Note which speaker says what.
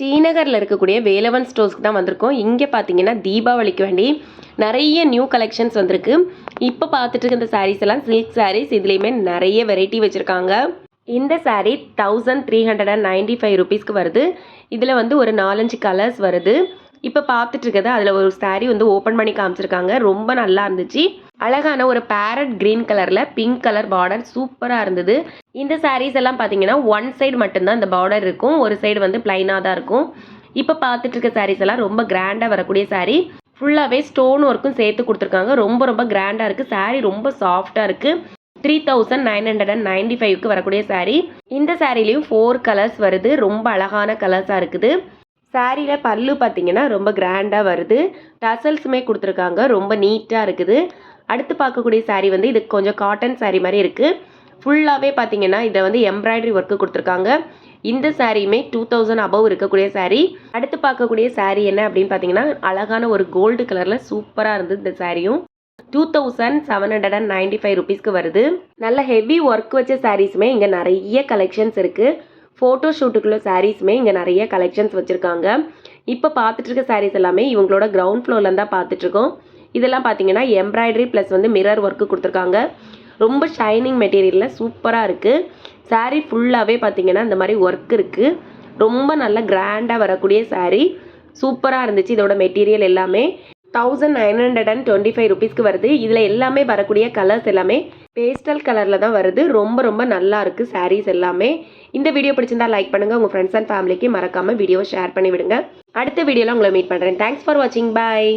Speaker 1: ஸ்ரீநகரில் இருக்கக்கூடிய வேலவன் ஸ்டோர்ஸ்க்கு தான் வந்திருக்கோம். இங்கே பார்த்தீங்கன்னா தீபாவளிக்கு வேண்டி நிறைய நியூ கலெக்ஷன்ஸ் வந்திருக்கு. இப்போ பார்த்துட்டு இருக்க இந்த சாரீஸ் எல்லாம் சில்க் சாரீஸ். இதுலேயுமே நிறைய வெரைட்டி வச்சுருக்காங்க. இந்த சாரீ 1395 ருபீஸ்க்கு வருது. இதில் வந்து ஒரு 4-5 கலர்ஸ் வருது. இப்போ பார்த்துட்டு இருக்கிறது அதில் ஒரு சாரீ வந்து ஓப்பன் பண்ணி காமிச்சிருக்காங்க. ரொம்ப நல்லா இருந்துச்சு. அழகான ஒரு பேரட் கிரீன் கலரில் பிங்க் கலர் பார்டர் சூப்பராக இருந்தது. இந்த சாரீஸ் எல்லாம் பார்த்தீங்கன்னா ஒன் சைடு மட்டும்தான் இந்த பார்டர் இருக்கும், ஒரு சைடு வந்து பிளைனாக தான் இருக்கும். இப்போ பார்த்துட்டு இருக்க சாரீஸ் எல்லாம் ரொம்ப கிராண்டாக வரக்கூடிய சாரீ. ஃபுல்லாகவே ஸ்டோன் ஒர்க்கும் சேர்த்து கொடுத்துருக்காங்க. ரொம்ப ரொம்ப கிராண்டாக இருக்குது. சாரீ ரொம்ப சாஃப்டாக இருக்குது. 3995க்கு வரக்கூடிய சாரீ. இந்த சாரீலையும் 4 கலர்ஸ் வருது. ரொம்ப அழகான கலர்ஸாக இருக்குது. சாரியில் பல்லு பார்த்தீங்கன்னா ரொம்ப கிராண்டாக வருது. டசல்ஸுமே கொடுத்துருக்காங்க. ரொம்ப நீட்டாக இருக்குது. அடுத்து பார்க்கக்கூடிய சாரீ வந்து இது கொஞ்சம் காட்டன் சாரீ மாதிரி இருக்குது. ஃபுல்லாகவே பார்த்தீங்கன்னா இதை வந்து எம்ப்ராய்டரி ஒர்க்கு கொடுத்துருக்காங்க. இந்த சாரியுமே 2000 அபவ் இருக்கக்கூடிய சாரீ. அடுத்து பார்க்கக்கூடிய சாரீ என்ன அப்படின்னு பார்த்தீங்கன்னா அழகான ஒரு கோல்டு கலரில் சூப்பராக இருந்தது. இந்த சாரியும் 2795 ருபீஸ்க்கு வருது. நல்ல ஹெவி ஒர்க் வச்ச சாரீஸுமே இங்கே நிறைய கலெக்ஷன்ஸ் இருக்குது. ஃபோட்டோ ஷூட்டுக்குள்ள சாரீஸுமே இங்கே நிறைய கலெக்ஷன்ஸ் வச்சுருக்காங்க. இப்போ பார்த்துட்டு இருக்க சாரீஸ் எல்லாமே இவங்களோட கிரவுண்ட் ஃப்ளோரில் தான் பார்த்துட்ருக்கோம். இதெல்லாம் பார்த்தீங்கன்னா எம்ப்ராய்டரி ப்ளஸ் வந்து மிரர் ஒர்க்கு கொடுத்துருக்காங்க. ரொம்ப ஷைனிங் மெட்டீரியலில் சூப்பராக இருக்குது. சாரீ ஃபுல்லாகவே பார்த்தீங்கன்னா இந்த மாதிரி ஒர்க் இருக்குது. ரொம்ப நல்ல கிராண்டாக வரக்கூடிய சாரீ சூப்பராக இருந்துச்சு. இதோட மெட்டீரியல் எல்லாமே 1925 ருபீஸ்க்கு வருது. இதில் எல்லாமே வரக்கூடிய கலர்ஸ் எல்லாமே பேஸ்டல் கலரில் தான் வருது. ரொம்ப ரொம்ப நல்லா இருக்குது சாரீஸ் எல்லாமே. இந்த வீடியோ பிடிச்சிருந்தா லைக் பண்ணுங்கள். உங்கள் ஃப்ரெண்ட்ஸ் அண்ட் ஃபேமிலிக்கு மறக்காமல் வீடியோவை ஷேர் பண்ணி விடுங்க. அடுத்த வீடியோவில் உங்களை மீட் பண்ணுறேன். தேங்க்ஸ் ஃபார் வாட்சிங். பாய்.